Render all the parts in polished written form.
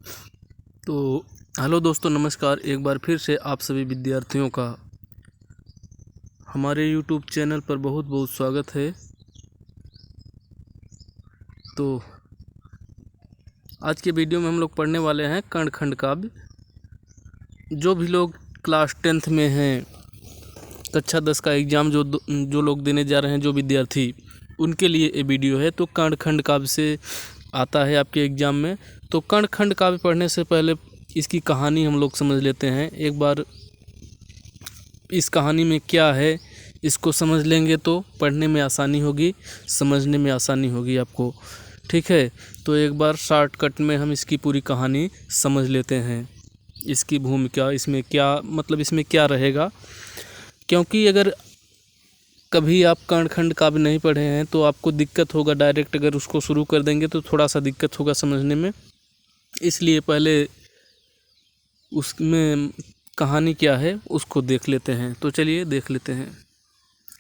तो हेलो दोस्तों, नमस्कार। एक बार फिर से आप सभी विद्यार्थियों का हमारे यूट्यूब चैनल पर बहुत बहुत स्वागत है। तो आज के वीडियो में हम लोग पढ़ने वाले हैं कर्णखंड काव्य। जो भी लोग क्लास 10th में हैं, कक्षा 10 का एग्ज़ाम जो लोग देने जा रहे हैं, जो विद्यार्थी, उनके लिए ये वीडियो है। तो कर्णखंड काव्य से आता है आपके एग्ज़ाम में। तो कर्णखंड काव्य पढ़ने से पहले इसकी कहानी हम लोग समझ लेते हैं। एक बार इस कहानी में क्या है इसको समझ लेंगे तो पढ़ने में आसानी होगी, समझने में आसानी होगी आपको। ठीक है, तो एक बार शॉर्टकट में हम इसकी पूरी कहानी समझ लेते हैं। इसकी भूमिका, इसमें क्या मतलब, इसमें क्या रहेगा। क्योंकि अगर कभी आप कर्णखंड काव्य नहीं पढ़े हैं तो आपको दिक्कत होगा। डायरेक्ट अगर उसको शुरू कर देंगे तो थोड़ा सा दिक्कत होगा समझने में। इसलिए पहले उसमें कहानी क्या है उसको देख लेते हैं। तो चलिए देख लेते हैं।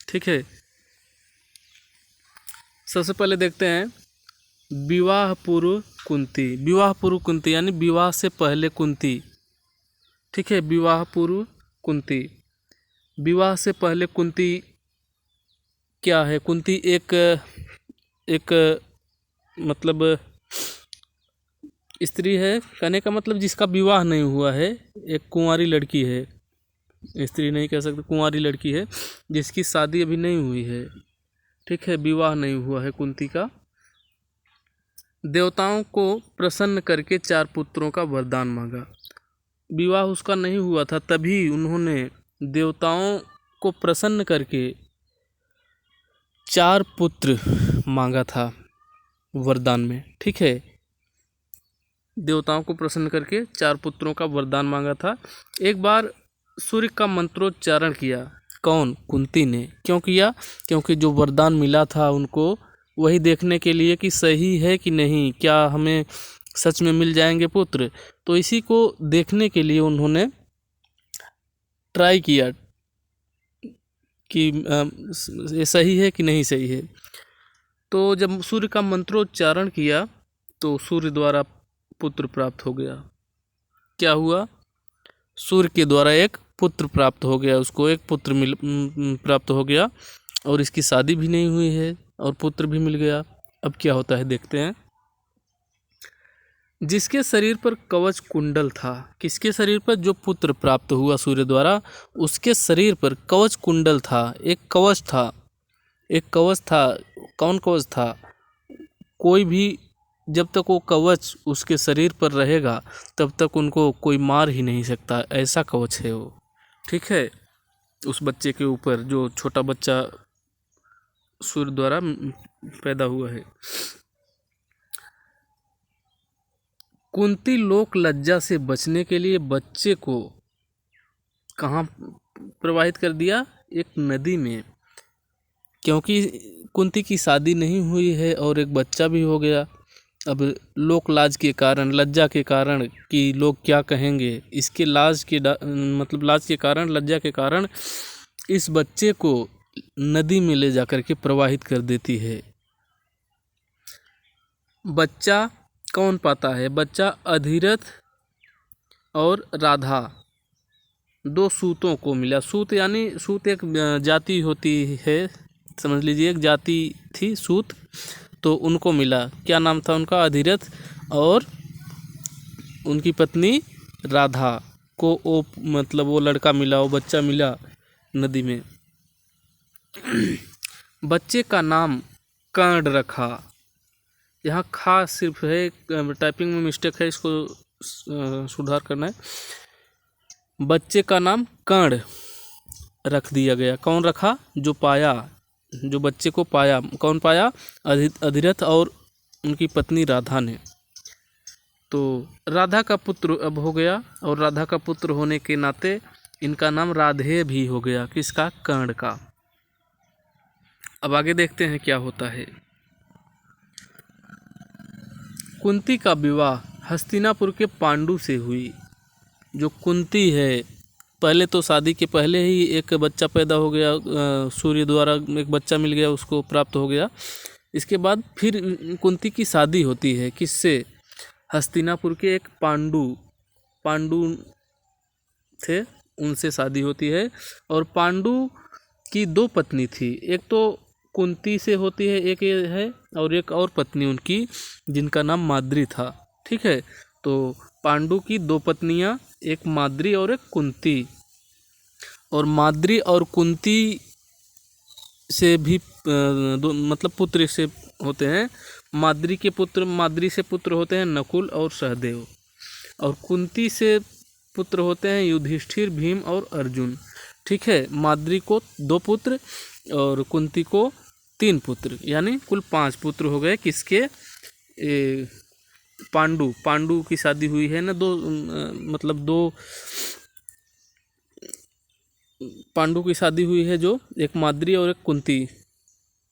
ठीक है, सबसे पहले देखते हैं विवाह पूर्व कुंती। विवाह पूर्व कुंती यानी विवाह से पहले कुंती। ठीक है, विवाह पूर्व कुंती। विवाह से पहले कुंती क्या है? कुंती एक मतलब स्त्री है। कहने का मतलब जिसका विवाह नहीं हुआ है, एक कुंवारी लड़की है। स्त्री नहीं कह सकते, कुंवारी लड़की है जिसकी शादी अभी नहीं हुई है। ठीक है, विवाह नहीं हुआ है कुंती का। देवताओं को प्रसन्न करके 4 पुत्रों का वरदान मांगा। विवाह उसका नहीं हुआ था, तभी उन्होंने देवताओं को प्रसन्न करके 4 पुत्र मांगा था वरदान में। ठीक है, देवताओं को प्रसन्न करके 4 पुत्रों का वरदान मांगा था। एक बार सूर्य का मंत्रोच्चारण किया। कौन? कुंती ने। क्यों किया? क्योंकि जो वरदान मिला था उनको, वही देखने के लिए कि सही है कि नहीं, क्या हमें सच में मिल जाएंगे पुत्र। तो इसी को देखने के लिए उन्होंने ट्राई किया कि ये सही है कि नहीं सही है। तो जब सूर्य का मंत्रोच्चारण किया तो सूर्य द्वारा पुत्र प्राप्त हो गया। क्या हुआ? सूर्य के द्वारा एक पुत्र प्राप्त हो गया, उसको एक पुत्र प्राप्त हो गया। और इसकी शादी भी नहीं हुई है और पुत्र भी मिल गया। अब क्या होता है देखते हैं। जिसके शरीर पर कवच कुंडल था। किसके शरीर पर? जो पुत्र प्राप्त हुआ सूर्य द्वारा, उसके शरीर पर कवच कुंडल था। एक कवच था, एक कवच था। कौन कवच था? कोई भी, जब तक वो कवच उसके शरीर पर रहेगा तब तक उनको कोई मार ही नहीं सकता, ऐसा कवच है वो। ठीक है, उस बच्चे के ऊपर, जो छोटा बच्चा सूर्य द्वारा पैदा हुआ है। कुंती लोक लज्जा से बचने के लिए बच्चे को कहाँ प्रवाहित कर दिया? एक नदी में। क्योंकि कुंती की शादी नहीं हुई है और एक बच्चा भी हो गया। अब लोक लाज के कारण, लज्जा के कारण कि लोग क्या कहेंगे, इसके लाज के मतलब लाज के कारण, लज्जा के कारण इस बच्चे को नदी में ले जाकर के प्रवाहित कर देती है। बच्चा कौन पाता है? बच्चा अधिरथ और राधा, 2 सूतों को मिला। सूत यानी, सूत एक जाति होती है, समझ लीजिए, एक जाति थी सूत। तो उनको मिला। क्या नाम था उनका? अधिरथ। और उनकी पत्नी राधा को वो मतलब वो लड़का मिला, वो बच्चा मिला नदी में। बच्चे का नाम कर्ण रखा। यहाँ खा सिर्फ है, टाइपिंग में मिस्टेक है, इसको सुधार करना है। बच्चे का नाम कर्ण रख दिया गया। कौन रखा? जो पाया, जो बच्चे को पाया। कौन पाया? अधिरथ और उनकी पत्नी राधा ने। तो राधा का पुत्र अब हो गया, और राधा का पुत्र होने के नाते इनका नाम राधेय भी हो गया। किसका? कर्ण का। अब आगे देखते हैं क्या होता है। कुंती का विवाह हस्तिनापुर के पांडु से हुई। जो कुंती है, पहले तो शादी के पहले ही एक बच्चा पैदा हो गया, सूर्य द्वारा एक बच्चा मिल गया, उसको प्राप्त हो गया। इसके बाद फिर कुंती की शादी होती है। किससे? हस्तिनापुर के एक पांडु पांडु थे, उनसे शादी होती है। और पांडु की 2 पत्नी थी, एक तो कुंती से होती है, एक ये है, और एक और पत्नी उनकी जिनका नाम माद्री था। ठीक है, तो पांडु की 2 पत्नियां, एक माद्री और एक कुंती। और माद्री और कुंती से भी मतलब पुत्र से होते हैं। माद्री से पुत्र होते हैं नकुल और सहदेव, और कुंती से पुत्र होते हैं युधिष्ठिर, भीम और अर्जुन। ठीक है, माद्री को 2 पुत्र और कुंती को 3 पुत्र, यानी कुल 5 पुत्र हो गए। किसके? पांडु की शादी हुई है ना, 2 मतलब 2 पांडु की शादी हुई है, जो एक माद्री और एक कुंती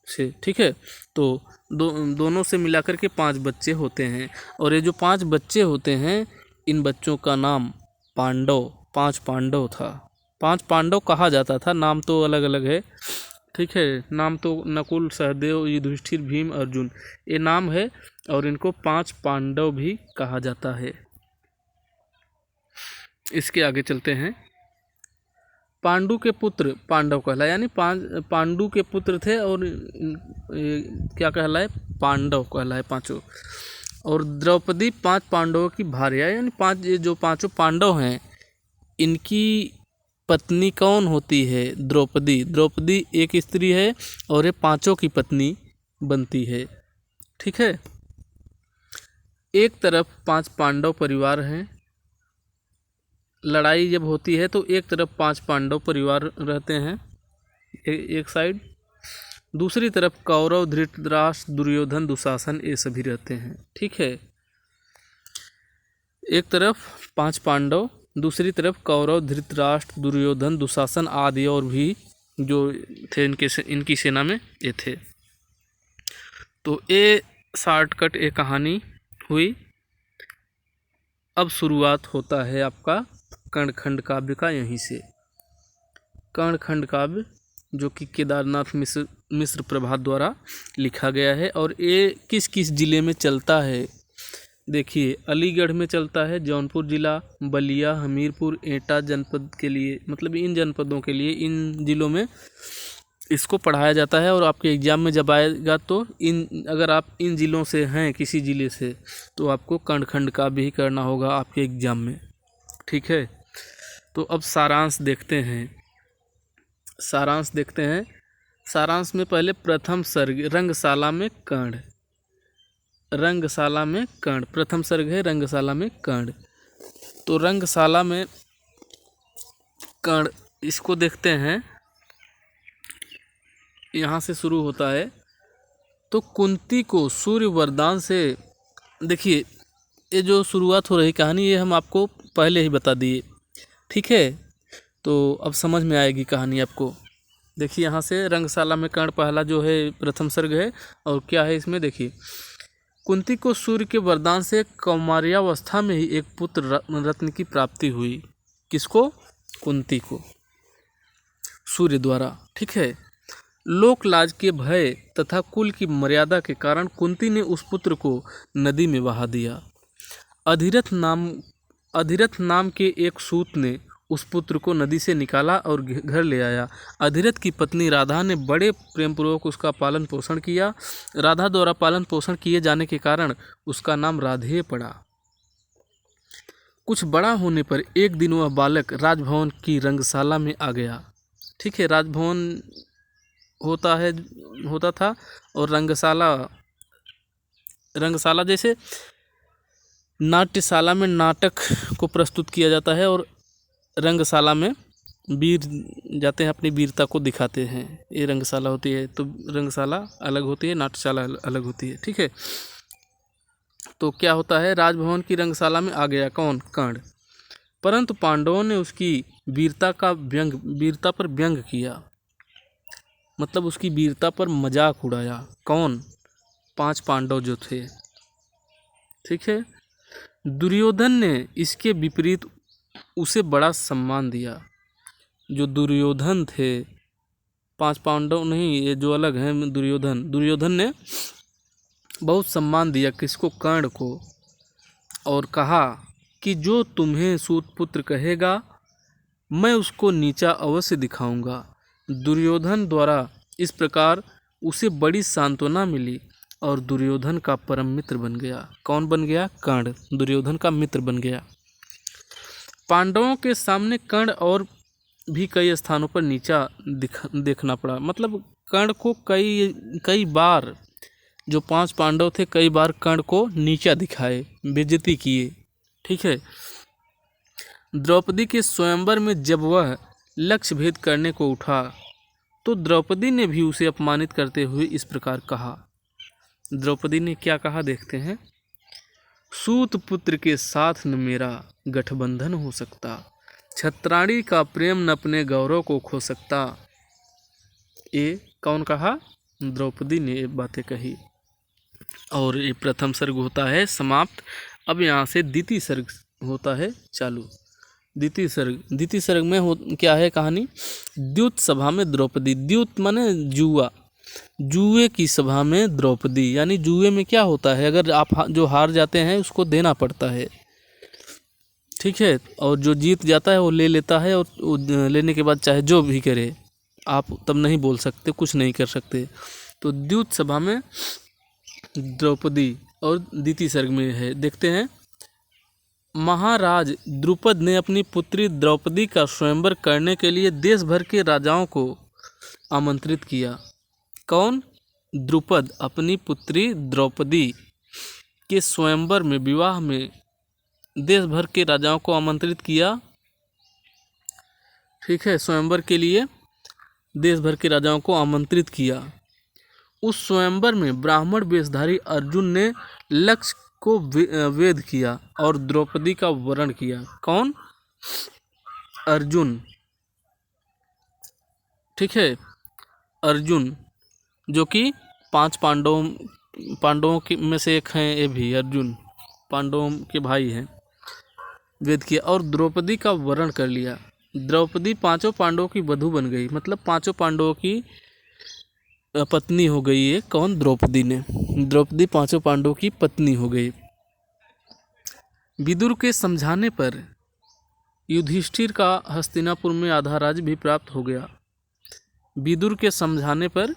से। ठीक है, तो दोनों से मिलाकर के 5 बच्चे होते हैं। और ये जो 5 बच्चे होते हैं, इन बच्चों का नाम 5 पांडव था। 5 पांडव कहा जाता था, नाम तो अलग अलग है। ठीक है, नाम तो नकुल, सहदेव, युधिष्ठिर, भीम, अर्जुन, ये नाम है। और इनको 5 पांडव भी कहा जाता है। इसके आगे चलते हैं। पांडु के पुत्र पांडव कहलाए, यानी पांडु के पुत्र थे, और क्या कहलाए? पांडव कहलाए 5। और द्रौपदी 5 पांडवों की भार्या, यानी 5 ये जो 5 पांडव हैं, इनकी पत्नी कौन होती है? द्रौपदी एक स्त्री है, और ये 5 की पत्नी बनती है। ठीक है, एक तरफ 5 पांडव परिवार हैं, लड़ाई जब होती है तो एक तरफ 5 पांडव परिवार रहते हैं एक साइड, दूसरी तरफ कौरव, धृतराष्ट्र, दुर्योधन, दुशासन, ये सभी रहते हैं। ठीक है, एक तरफ 5 पांडव, दूसरी तरफ कौरव, धृतराष्ट्र, दुर्योधन, दुशासन आदि और भी जो थे इनकी सेना में ये थे। तो ये शॉर्टकट ये कहानी हुई। अब शुरुआत होता है आपका कर्णखंड काव्य का, यहीं से। कर्णखंड काव्य जो कि केदारनाथ मिश्र प्रभात द्वारा लिखा गया है। और ये किस किस ज़िले में चलता है? देखिए, अलीगढ़ में चलता है, जौनपुर ज़िला, बलिया, हमीरपुर, एटा जनपद के लिए, मतलब इन जनपदों के लिए, इन ज़िलों में इसको पढ़ाया जाता है। और आपके एग्ज़ाम में जब आएगा तो अगर आप इन ज़िलों से हैं, किसी ज़िले से, तो आपको कर्णखंड काव्य ही करना होगा आपके एग्ज़ाम में। ठीक है, तो अब सारांश देखते हैं। सारांश में पहले प्रथम सर्ग, रंगशाला में कर्ण। प्रथम सर्ग है रंगशाला में कर्ण। तो रंगशाला में कर्ण, इसको देखते हैं। यहाँ से शुरू होता है। तो कुंती को सूर्य वरदान से, देखिए ये जो शुरुआत हो रही कहानी, ये हम आपको पहले ही बता दिए। ठीक है, तो अब समझ में आएगी कहानी आपको। देखिए, यहाँ से रंगशाला में कर्ण पहला जो है प्रथम सर्ग है। और क्या है इसमें? देखिए, कुंती को सूर्य के वरदान से कौमार्यावस्था में ही एक पुत्र रत्न की प्राप्ति हुई। किसको? कुंती को, सूर्य द्वारा। ठीक है, लोक लाज के भय तथा कुल की मर्यादा के कारण कुंती ने उस पुत्र को नदी में बहा दिया। अधिरथ नाम के एक सूत ने उस पुत्र को नदी से निकाला और घर ले आया। अधिरथ की पत्नी राधा ने बड़े प्रेमपूर्वक उसका पालन पोषण किया। राधा द्वारा पालन पोषण किए जाने के कारण उसका नाम राधेय पड़ा। कुछ बड़ा होने पर एक दिन वह बालक राजभवन की रंगशाला में आ गया। ठीक है, राजभवन होता था, और रंगशाला जैसे नाट्यशाला में नाटक को प्रस्तुत किया जाता है, और रंगशाला में वीर जाते हैं, अपनी वीरता को दिखाते हैं। ये रंगशाला होती है। तो रंगशाला अलग होती है, नाट्यशाला अलग होती है। ठीक है, तो क्या होता है? राजभवन की रंगशाला में आ गया कौन? कर्ण। परंतु पांडवों ने उसकी वीरता पर व्यंग किया, मतलब उसकी वीरता पर मजाक उड़ाया। कौन? 5 पांडव जो थे। ठीक है, दुर्योधन ने इसके विपरीत उसे बड़ा सम्मान दिया। जो दुर्योधन थे, 5 पांडव नहीं, ये जो अलग हैं, दुर्योधन ने बहुत सम्मान दिया। किसको? कर्ण को। और कहा कि जो तुम्हें सूतपुत्र कहेगा मैं उसको नीचा अवश्य दिखाऊंगा। दुर्योधन द्वारा इस प्रकार उसे बड़ी सांत्वना मिली और दुर्योधन का परम मित्र बन गया। कौन बन गया? कर्ण दुर्योधन का मित्र बन गया। पांडवों के सामने कर्ण और भी कई स्थानों पर नीचा देखना पड़ा। मतलब कर्ण को कई बार, जो 5 पांडव थे, कई बार कर्ण को नीचा दिखाए, बेइज्जती किए। ठीक है। द्रौपदी के स्वयंवर में जब वह लक्ष्य भेद करने को उठा तो द्रौपदी ने भी उसे अपमानित करते हुए इस प्रकार कहा। द्रौपदी ने क्या कहा देखते हैं। सूत पुत्र के साथ न मेरा गठबंधन हो सकता, छत्राणी का प्रेम न अपने गौरव को खो सकता। ये कौन कहा? द्रौपदी ने ये बातें कही। और ये प्रथम सर्ग होता है समाप्त। अब यहाँ से द्वितीय सर्ग होता है चालू। द्वितीय सर्ग में क्या है कहानी? द्यूत सभा में द्रौपदी। द्यूत माने जुआ, जुए की सभा में द्रौपदी। यानी जुए में क्या होता है, अगर आप जो हार जाते हैं उसको देना पड़ता है। ठीक है। और जो जीत जाता है वो ले लेता है, और लेने के बाद चाहे जो भी करे आप तब नहीं बोल सकते, कुछ नहीं कर सकते। तो द्यूत सभा में द्रौपदी और द्वितीय सर्ग में है। देखते हैं। महाराज द्रुपद ने अपनी पुत्री द्रौपदी का स्वयंवर करने के लिए देश भर के राजाओं को आमंत्रित किया। कौन? द्रुपद अपनी पुत्री द्रौपदी के स्वयंवर में, विवाह में देश भर के राजाओं को आमंत्रित किया। ठीक है। स्वयंवर के लिए देश भर के राजाओं को आमंत्रित किया। उस स्वयंवर में ब्राह्मण वेशधारी अर्जुन ने लक्ष्य को वेद किया और द्रौपदी का वरण किया। कौन? अर्जुन। ठीक है। अर्जुन जो कि 5 पांडवों के में से एक हैं, ये भी अर्जुन पांडवों के भाई हैं। वेद किया और द्रौपदी का वरण कर लिया। द्रौपदी 5 पांडवों की वधू बन गई। मतलब 5 पांडवों की पत्नी हो गई है। कौन? द्रौपदी ने। द्रौपदी 5 पांडवों की पत्नी हो गई। विदुर के समझाने पर युधिष्ठिर का हस्तिनापुर में आधा राज्य भी प्राप्त हो गया। विदुर के समझाने पर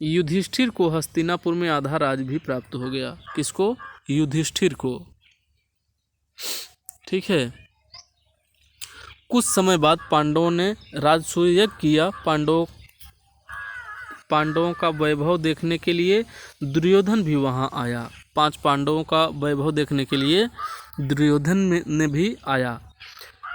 युधिष्ठिर को हस्तिनापुर में आधा राज्य भी प्राप्त हो गया। किसको? युधिष्ठिर को। ठीक है। कुछ समय बाद पांडवों ने राजसूय यज्ञ किया। पांडवों का वैभव देखने के लिए दुर्योधन भी वहां आया। 5 पांडवों का वैभव देखने के लिए दुर्योधन ने भी आया।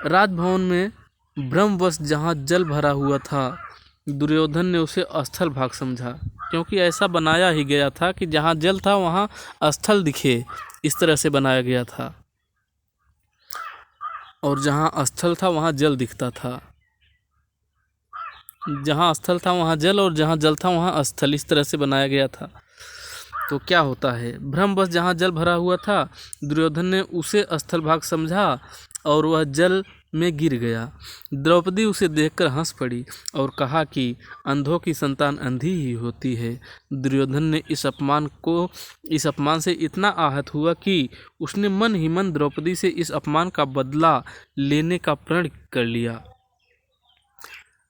राजभवन में ब्रह्मवश जहाँ जल भरा हुआ था, दुर्योधन ने उसे स्थल भाग समझा, क्योंकि ऐसा बनाया ही गया था कि जहाँ जल था वहाँ स्थल दिखे, इस तरह से बनाया गया था। और जहाँ स्थल था वहाँ जल दिखता था। जहाँ स्थल था वहाँ जल, और जहाँ जल था वहाँ स्थल, इस तरह से बनाया गया था। तो क्या होता है, ब्रह्मवश जहाँ जल भरा हुआ था, दुर्योधन ने उसे स्थल भाग समझा और वह जल में गिर गया। द्रौपदी उसे देखकर हंस पड़ी और कहा कि अंधों की संतान अंधी ही होती है। दुर्योधन ने इस अपमान से इतना आहत हुआ कि उसने मन ही मन द्रौपदी से इस अपमान का बदला लेने का प्रण कर लिया।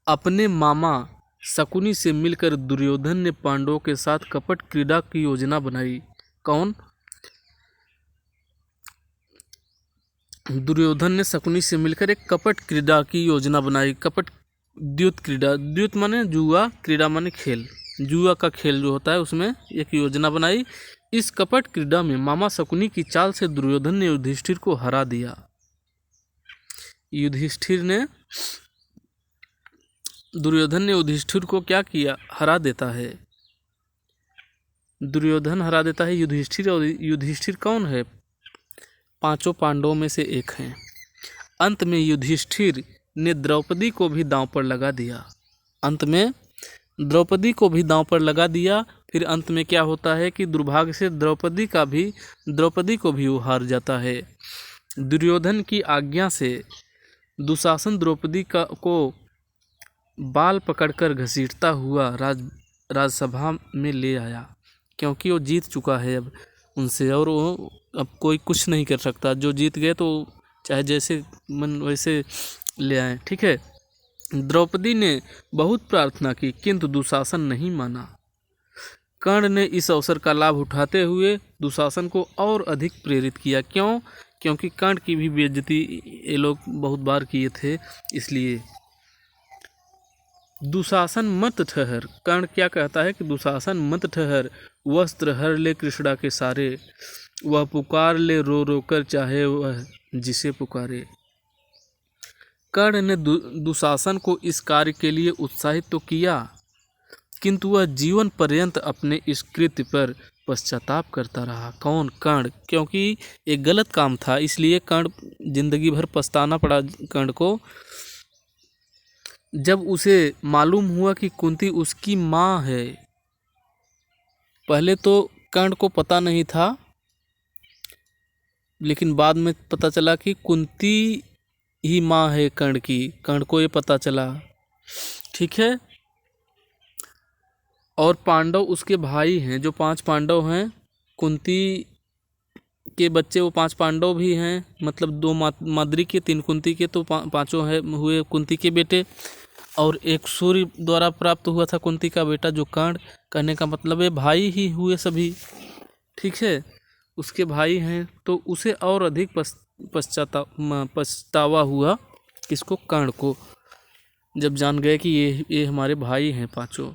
अपने मामा शकुनी से मिलकर दुर्योधन ने पांडवों के साथ कपट क्रीड़ा की योजना बनाई। कौन? दुर्योधन ने शकुनी से मिलकर एक कपट क्रीड़ा की योजना बनाई। कपट द्यूत क्रीड़ा, द्यूत माने जुआ, क्रीड़ा माने खेल, जुआ का खेल जो होता है उसमें एक योजना बनाई। इस कपट क्रीड़ा में मामा शकुनी की चाल से दुर्योधन ने युधिष्ठिर को हरा दिया। दुर्योधन ने युधिष्ठिर को क्या किया? हरा देता है। दुर्योधन हरा देता है युधिष्ठिर। और युधिष्ठिर कौन है? 5 पांडवों में से एक हैं। अंत में युधिष्ठिर ने द्रौपदी को भी दांव पर लगा दिया। फिर अंत में क्या होता है कि दुर्भाग्य से द्रौपदी को भी वो हार जाता है। दुर्योधन की आज्ञा से दुशासन द्रौपदी को बाल पकड़कर घसीटता हुआ राजसभा में ले आया, क्योंकि वो जीत चुका है अब उनसे, और वो अब कोई कुछ नहीं कर सकता, जो जीत गए तो चाहे जैसे मन वैसे ले आए। ठीक है। द्रौपदी ने बहुत प्रार्थना की किंतु दुशासन नहीं माना। कर्ण ने इस अवसर का लाभ उठाते हुए दुशासन को और अधिक प्रेरित किया। क्यों? क्योंकि कर्ण की भी बेइज्जती ये लोग बहुत बार किए थे, इसलिए। दुशासन मत ठहर, कर्ण क्या कहता है कि दुशासन मत ठहर, वस्त्र हर ले कृष्णा के सारे, वह पुकार ले रो रो कर चाहे वह जिसे पुकारे। कर्ण ने दुशासन को इस कार्य के लिए उत्साहित तो किया, किंतु वह जीवन पर्यंत अपने इस कृत्य पर पश्चाताप करता रहा। कौन? कर्ण। क्योंकि एक गलत काम था, इसलिए कर्ण जिंदगी भर पछताना पड़ा कर्ण को। जब उसे मालूम हुआ कि कुंती उसकी माँ है, पहले तो कर्ण को पता नहीं था, लेकिन बाद में पता चला कि कुंती ही माँ है कर्ण की। कर्ण को ये पता चला। ठीक है। और पांडव उसके भाई हैं, जो 5 पांडव हैं, कुंती के बच्चे वो 5 पांडव भी हैं, मतलब 2 माद्री के, 3 कुंती के, तो पांचों है हुए कुंती के बेटे। और एक सूर्य द्वारा प्राप्त हुआ था कुंती का बेटा जो कर्ण। कहने का मतलब है भाई ही हुए सभी। ठीक है। उसके भाई हैं, तो उसे और अधिक पछतावा हुआ, किसको? कर्ण को, जब जान गए कि ये हमारे भाई हैं पांचों।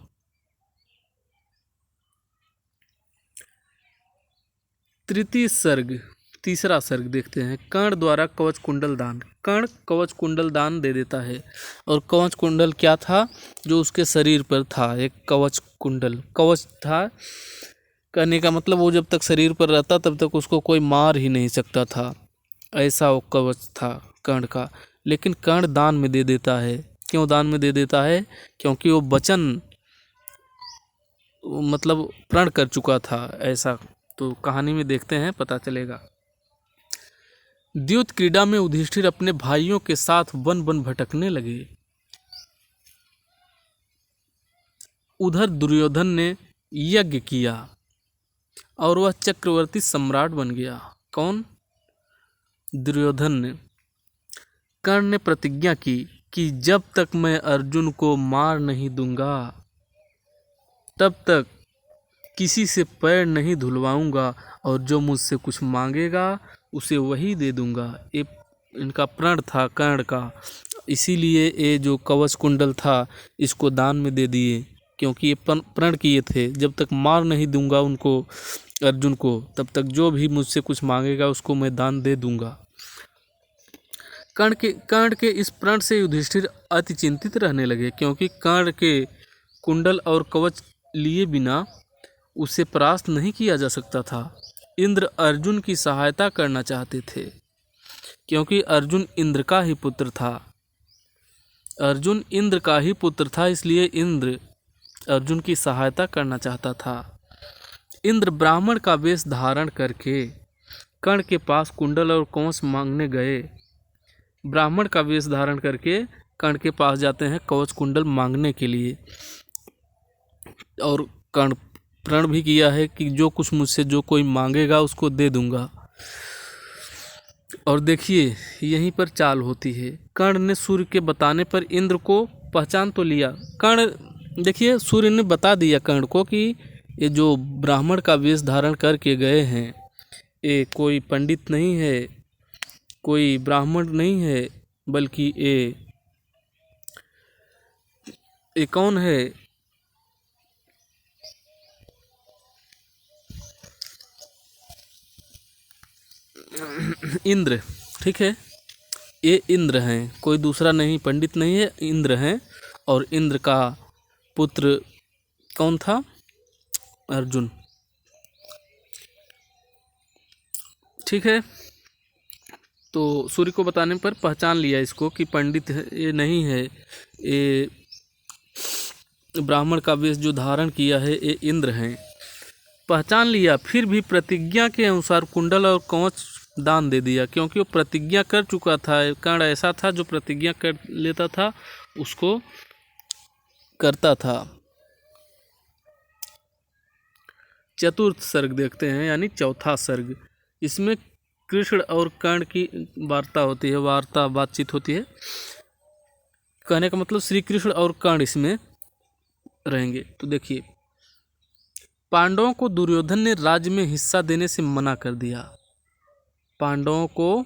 तृतीय सर्ग, तीसरा सर्ग देखते हैं। कर्ण द्वारा कवच कुंडल दान। कर्ण कवच कुंडल दान दे देता है। और कवच कुंडल क्या था? जो उसके शरीर पर था, एक कवच कुंडल कवच था। कहने का मतलब वो जब तक शरीर पर रहता तब तक उसको कोई मार ही नहीं सकता था, ऐसा वो कवच था कर्ण का। लेकिन कर्ण दान में दे देता है। क्यों दान में दे देता है? क्योंकि वो वचन मतलब प्रण कर चुका था, ऐसा। तो कहानी में देखते हैं, पता चलेगा। द्यूत क्रीड़ा में युधिष्ठिर अपने भाइयों के साथ वन वन भटकने लगे। उधर दुर्योधन ने यज्ञ किया और वह चक्रवर्ती सम्राट बन गया। कौन? दुर्योधन ने। कर्ण ने प्रतिज्ञा की कि जब तक मैं अर्जुन को मार नहीं दूंगा तब तक किसी से पैर नहीं धुलवाऊंगा, और जो मुझसे कुछ मांगेगा उसे वही दे दूंगा। ये इनका प्रण था कर्ण का, इसीलिए ये जो कवच कुंडल था इसको दान में दे दिए, क्योंकि ये प्रण किए थे जब तक मार नहीं दूंगा उनको, अर्जुन को, तब तक जो भी मुझसे कुछ मांगेगा उसको मैं दान दे दूंगा। कर्ण के इस प्रण से युधिष्ठिर अति चिंतित रहने लगे, क्योंकि कर्ण के कुंडल और कवच लिए बिना उसे परास्त नहीं किया जा सकता था। इंद्र अर्जुन की सहायता करना चाहते थे, क्योंकि अर्जुन इंद्र का ही पुत्र था। अर्जुन इंद्र का ही पुत्र था, इसलिए इंद्र अर्जुन की सहायता करना चाहता था। इंद्र ब्राह्मण का वेश धारण करके कर्ण के पास कुंडल और कवच मांगने गए। ब्राह्मण का वेश धारण करके कर्ण के पास जाते हैं कवच कुंडल मांगने के लिए। और कर्ण प्रण भी किया है कि जो कुछ मुझसे जो कोई मांगेगा उसको दे दूंगा। और देखिए यहीं पर चाल होती है। कर्ण ने सूर्य के बताने पर इंद्र को पहचान तो लिया। कर्ण देखिए सूर्य ने बता दिया कर्ण को कि ये जो ब्राह्मण का वेश धारण करके गए हैं ये कोई पंडित नहीं है, कोई ब्राह्मण नहीं है, बल्कि ये कौन है? इंद्र। ठीक है। ये इंद्र हैं, कोई दूसरा नहीं, पंडित नहीं है, इंद्र हैं। और इंद्र का पुत्र कौन था? अर्जुन। ठीक है। तो सूर्य को बताने पर पहचान लिया इसको कि पंडित ये नहीं है, ये ब्राह्मण का वेश जो धारण किया है ये इंद्र हैं। पहचान लिया, फिर भी प्रतिज्ञा के अनुसार कुंडल और कवच दान दे दिया, क्योंकि वो प्रतिज्ञा कर चुका था। कर्ण ऐसा था जो प्रतिज्ञा कर लेता था उसको करता था। चतुर्थ सर्ग देखते हैं, यानी चौथा सर्ग। इसमें कृष्ण और कर्ण की वार्ता होती है, बातचीत होती है। कहने का मतलब श्री कृष्ण और कर्ण इसमें रहेंगे। तो देखिए, पांडवों को दुर्योधन ने राज्य में हिस्सा देने से मना कर दिया। पांडवों को,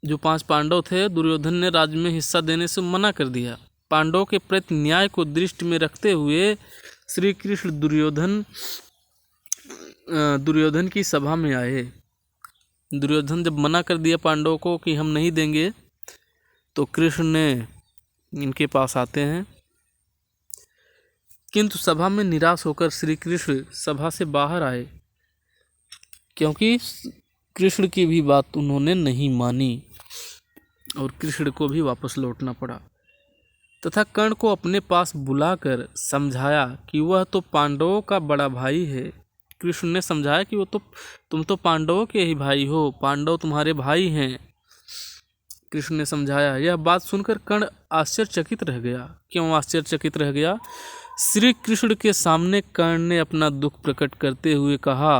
जो 5 पांडव थे, दुर्योधन ने राज्य में हिस्सा देने से मना कर दिया। पांडवों के प्रति न्याय को दृष्टि में रखते हुए श्री कृष्ण दुर्योधन की सभा में आए। दुर्योधन जब मना कर दिया पांडवों को कि हम नहीं देंगे, तो कृष्ण ने इनके पास आते हैं। किंतु सभा में निराश होकर श्री कृष्ण सभा से बाहर आए, क्योंकि कृष्ण की भी बात उन्होंने नहीं मानी और कृष्ण को भी वापस लौटना पड़ा। तथा कर्ण को अपने पास बुलाकर समझाया कि वह तो पांडवों का बड़ा भाई है। कृष्ण ने समझाया कि तुम तो पांडवों के ही भाई हो, पांडव तुम्हारे भाई हैं। कृष्ण ने समझाया। यह बात सुनकर कर्ण आश्चर्यचकित रह गया। क्यों आश्चर्यचकित रह गया? श्री कृष्ण के सामने कर्ण ने अपना दुख प्रकट करते हुए कहा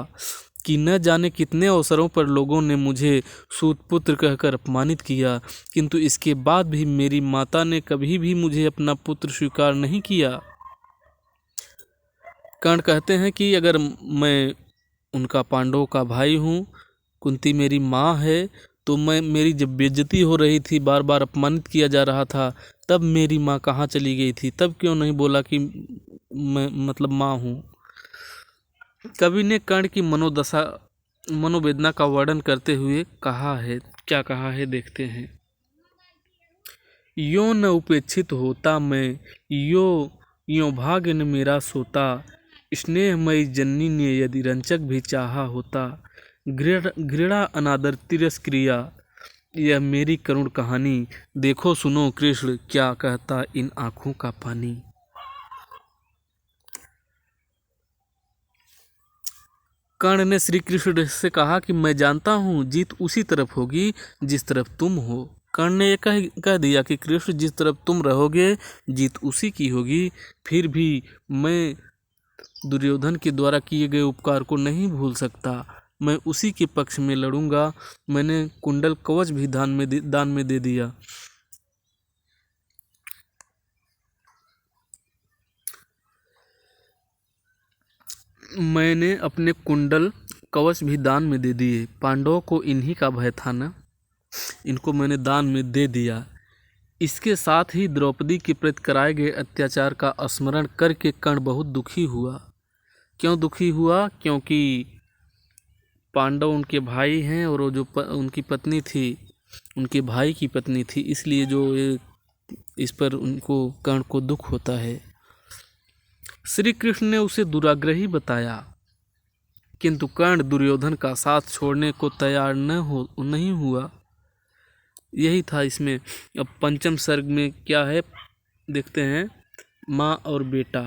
कि न जाने कितने अवसरों पर लोगों ने मुझे सूतपुत्र कहकर अपमानित किया, किंतु इसके बाद भी मेरी माता ने कभी भी मुझे अपना पुत्र स्वीकार नहीं किया। कर्ण कहते हैं कि अगर मैं उनका पांडवों का भाई हूँ, कुंती मेरी माँ है, तो मेरी जब बेइज्जती हो रही थी, बार बार अपमानित किया जा रहा था, तब मेरी माँ कहाँ चली गई थी? तब क्यों नहीं बोला कि मैं मतलब माँ हूँ? कवि ने कर्ण की मनोवेदना का वर्णन करते हुए कहा है, क्या कहा है देखते हैं। यो न उपेक्षित होता मैं, यो भाग्य न मेरा सोता, स्नेहमयी जननी ने यदि रंचक भी चाहा होता, घृणा अनादर तिरस्क्रिया, यह मेरी करुण कहानी, देखो सुनो कृष्ण क्या कहता इन आँखों का पानी। कर्ण ने श्री कृष्ण से कहा कि मैं जानता हूँ जीत उसी तरफ होगी जिस तरफ तुम हो। कर्ण ने ये कह दिया कि कृष्ण जिस तरफ तुम रहोगे जीत उसी की होगी। फिर भी मैं दुर्योधन के द्वारा किए गए उपकार को नहीं भूल सकता, मैं उसी के पक्ष में लड़ूंगा। मैंने कुंडल कवच भी दान में दे दिया। मैंने अपने कुंडल कवच भी दान में दे दिए। पांडवों को इन्हीं का भय था ना, इनको मैंने दान में दे दिया। इसके साथ ही द्रौपदी के प्रति कराए गए अत्याचार का स्मरण करके कर्ण बहुत दुखी हुआ। क्यों दुखी हुआ? क्योंकि पांडव उनके भाई हैं और वो जो उनकी पत्नी थी, उनके भाई की पत्नी थी, इसलिए जो इस पर उनको कर्ण को दुख होता है। श्री कृष्ण ने उसे दुराग्रही बताया, किंतु कर्ण दुर्योधन का साथ छोड़ने को तैयार नहीं हुआ। यही था इसमें। अब पंचम सर्ग में क्या है देखते हैं। माँ और बेटा,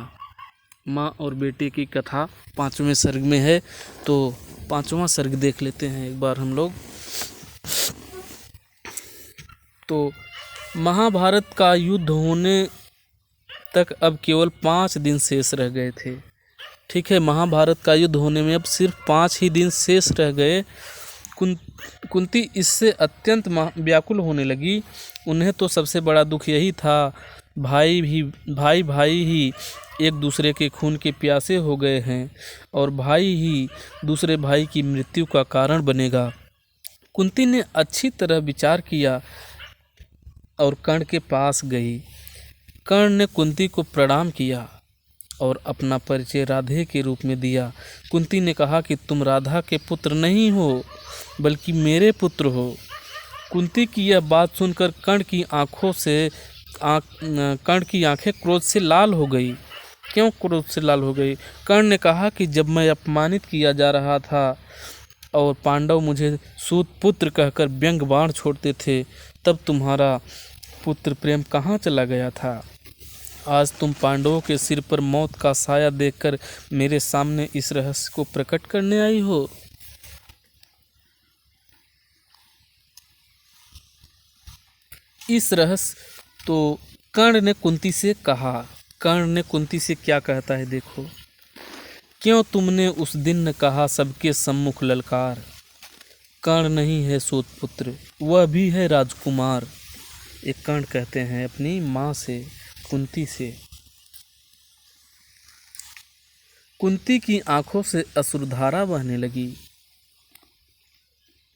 माँ और बेटे की कथा 5वें सर्ग में है। तो 5वां सर्ग देख लेते हैं एक बार हम लोग। तो महाभारत का युद्ध होने तक अब केवल 5 दिन शेष रह गए थे। ठीक है, महाभारत का युद्ध होने में अब सिर्फ 5 ही दिन शेष रह गए। कुंती इससे अत्यंत व्याकुल होने लगी। उन्हें तो सबसे बड़ा दुख यही था, भाई ही एक दूसरे के खून के प्यासे हो गए हैं और भाई ही दूसरे भाई की मृत्यु का कारण बनेगा। कुंती ने अच्छी तरह विचार किया और कर्ण के पास गई। कर्ण ने कुंती को प्रणाम किया और अपना परिचय राधे के रूप में दिया। कुंती ने कहा कि तुम राधा के पुत्र नहीं हो बल्कि मेरे पुत्र हो। कुंती की यह बात सुनकर कर्ण की आंखें क्रोध से लाल हो गई। क्यों क्रोध से लाल हो गई? कर्ण ने कहा कि जब मैं अपमानित किया जा रहा था और पांडव मुझे सूत पुत्र कहकर व्यंग बाण छोड़ते थे, तब तुम्हारा पुत्र प्रेम कहाँ चला गया था? आज तुम पांडवों के सिर पर मौत का साया देखकर मेरे सामने इस रहस्य को प्रकट करने आई हो। इस रहस्य तो कर्ण ने कुंती से कहा। कर्ण ने कुंती से क्या कहता है देखो। क्यों तुमने उस दिन न कहा सबके सम्मुख ललकार, कर्ण नहीं है सूत पुत्र वह भी है राजकुमार। एक कर्ण कहते हैं अपनी माँ से, कुंती से। कुंती की आंखों से अश्रुधारा बहने लगी।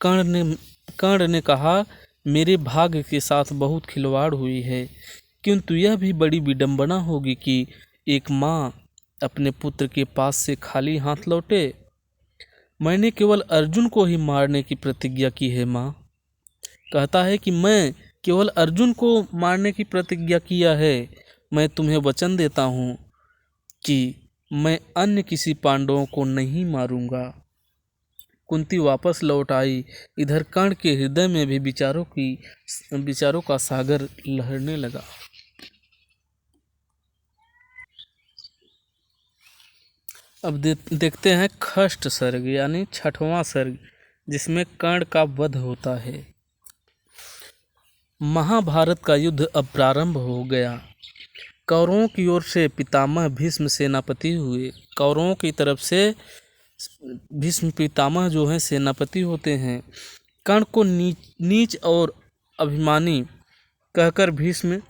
कर्ण ने कहा, मेरे भाग्य के साथ बहुत खिलवाड़ हुई है, किंतु यह भी बड़ी विडंबना होगी कि एक माँ अपने पुत्र के पास से खाली हाथ लौटे। मैंने केवल अर्जुन को ही मारने की प्रतिज्ञा की है माँ। कहता है कि मैं केवल अर्जुन को मारने की प्रतिज्ञा किया है। मैं तुम्हें वचन देता हूँ कि मैं अन्य किसी पांडवों को नहीं मारूंगा। कुंती वापस लौट आई। इधर कर्ण के हृदय में भी विचारों का सागर लहरने लगा। अब देखते हैं खष्ट सर्ग यानी 6वां सर्ग, जिसमें कर्ण का वध होता है। महाभारत का युद्ध अब प्रारंभ हो गया। कौरवों की ओर से पितामह भीष्म सेनापति हुए। कौरवों की तरफ से भीष्म पितामह जो हैं सेनापति होते हैं। कर्ण को नीच और अभिमानी कहकर भीष्म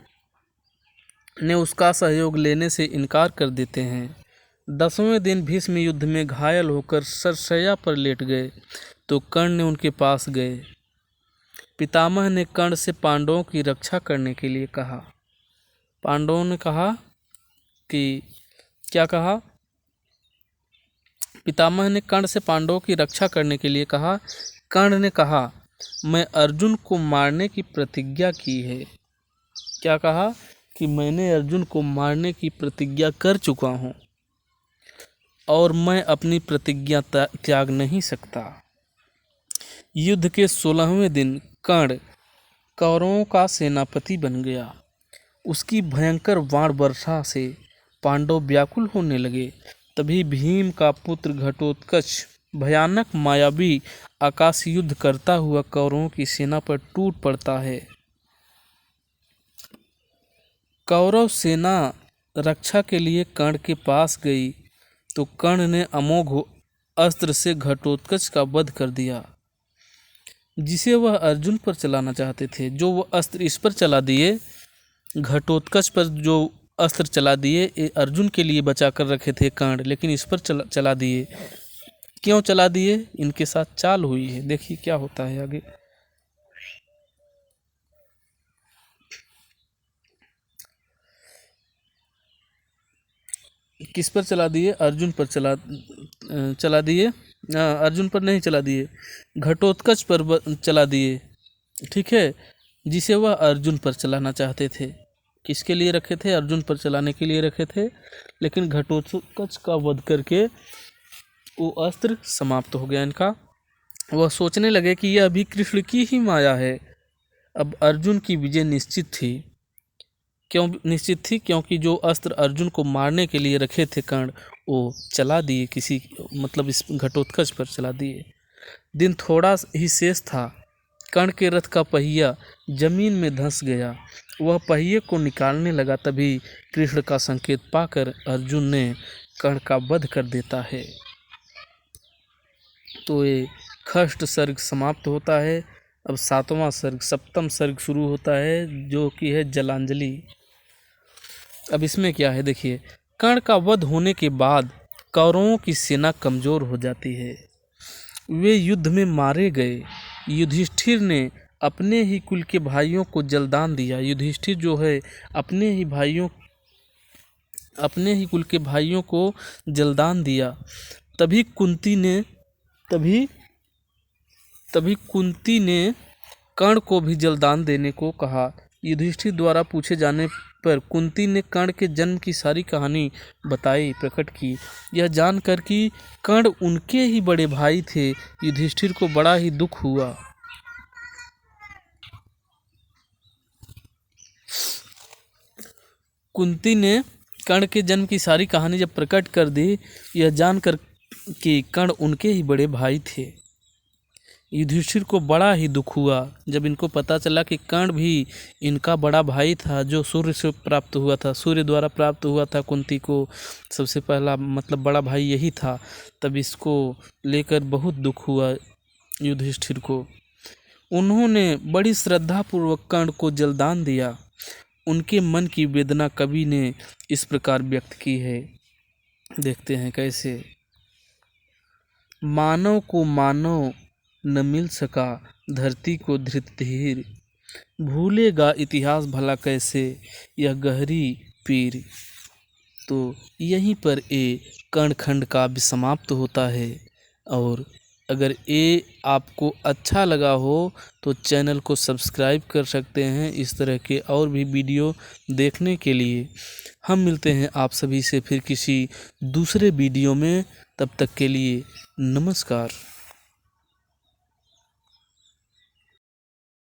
ने उसका सहयोग लेने से इनकार कर देते हैं। 10वें दिन भीष्म युद्ध में घायल होकर सरसैया पर लेट गए तो कर्ण ने उनके पास गए। पितामह ने कर्ण से पांडवों की रक्षा करने के लिए कहा। पांडवों ने कहा कि क्या कहा? पितामह ने कर्ण से पांडवों की रक्षा करने के लिए कहा। कर्ण ने कहा, मैं अर्जुन को मारने की प्रतिज्ञा की है। क्या कहा? कि मैंने अर्जुन को मारने की प्रतिज्ञा कर चुका हूँ और मैं अपनी प्रतिज्ञा त्याग नहीं सकता। युद्ध के 16वें दिन कर्ण कौरवों का सेनापति बन गया। उसकी भयंकर बाण वर्षा से पांडव व्याकुल होने लगे। तभी भीम का पुत्र घटोत्कच भयानक मायावी आकाश युद्ध करता हुआ कौरवों की सेना पर टूट पड़ता है। कौरव सेना रक्षा के लिए कर्ण के पास गई तो कर्ण ने अमोघ अस्त्र से घटोत्कच का वध कर दिया, जिसे वह अर्जुन पर चलाना चाहते थे। जो वह अस्त्र इस पर चला दिए, घटोत्कच पर जो अस्त्र चला दिए, ये अर्जुन के लिए बचा कर रखे थे कर्ण, लेकिन इस पर चला दिए। क्यों चला दिए? इनके साथ चाल हुई है। देखिए क्या होता है आगे। किस पर चला दिए? अर्जुन पर चला दिए। अर्जुन पर नहीं चला दिए, घटोत्कच पर चला दिए। ठीक है, जिसे वह अर्जुन पर चलाना चाहते थे। किसके लिए रखे थे? अर्जुन पर चलाने के लिए रखे थे, लेकिन घटोत्कच का वध करके वो अस्त्र समाप्त हो गया इनका। वह सोचने लगे कि यह अभी कृष्ण की ही माया है। अब अर्जुन की विजय निश्चित थी। क्यों निश्चित थी? क्योंकि जो अस्त्र अर्जुन को मारने के लिए रखे थे कर्ण, वो चला दिए इस घटोत्कच पर चला दिए। दिन थोड़ा ही शेष था। कर्ण के रथ का पहिया जमीन में धंस गया। वह पहिए को निकालने लगा, तभी कृष्ण का संकेत पाकर अर्जुन ने कर्ण का वध कर देता है। तो ये खष्ट सर्ग समाप्त होता है। अब 7वां सर्ग, सप्तम सर्ग शुरू होता है, जो कि है जलांजलि। अब इसमें क्या है देखिए। कर्ण का वध होने के बाद कौरवों की सेना कमजोर हो जाती है। वे युद्ध में मारे गए। युधिष्ठिर ने अपने ही कुल के भाइयों को जलदान दिया। युधिष्ठिर जो है अपने ही कुल के भाइयों को जलदान दिया। तभी कुंती ने कर्ण को भी जलदान देने को कहा। युधिष्ठिर द्वारा पूछे जाने पर कुंती ने कर्ण के जन्म की सारी कहानी बताई, प्रकट की। यह जानकर कि कर्ण उनके ही बड़े भाई थे, युधिष्ठिर को बड़ा ही दुख हुआ। कुंती ने कर्ण के जन्म की सारी कहानी जब प्रकट कर दी, यह जानकर कि कर्ण उनके ही बड़े भाई थे, युधिष्ठिर को बड़ा ही दुख हुआ जब इनको पता चला कि कर्ण भी इनका बड़ा भाई था, जो सूर्य से प्राप्त हुआ था, सूर्य द्वारा प्राप्त हुआ था कुंती को। सबसे पहला मतलब बड़ा भाई यही था। तब इसको लेकर बहुत दुख हुआ युधिष्ठिर को। उन्होंने बड़ी श्रद्धापूर्वक कर्ण को जलदान दिया। उनके मन की वेदना कवि ने इस प्रकार व्यक्त की है, देखते हैं कैसे। मानव को मानव न मिल सका, धरती को धृतधीर, भूलेगा इतिहास भला कैसे, यह गहरी पीर। तो यहीं पर ये कर्णखंड काव्य समाप्त होता है। और अगर ये आपको अच्छा लगा हो तो चैनल को सब्सक्राइब कर सकते हैं इस तरह के और भी वीडियो देखने के लिए। हम मिलते हैं आप सभी से फिर किसी दूसरे वीडियो में। तब तक के लिए नमस्कार।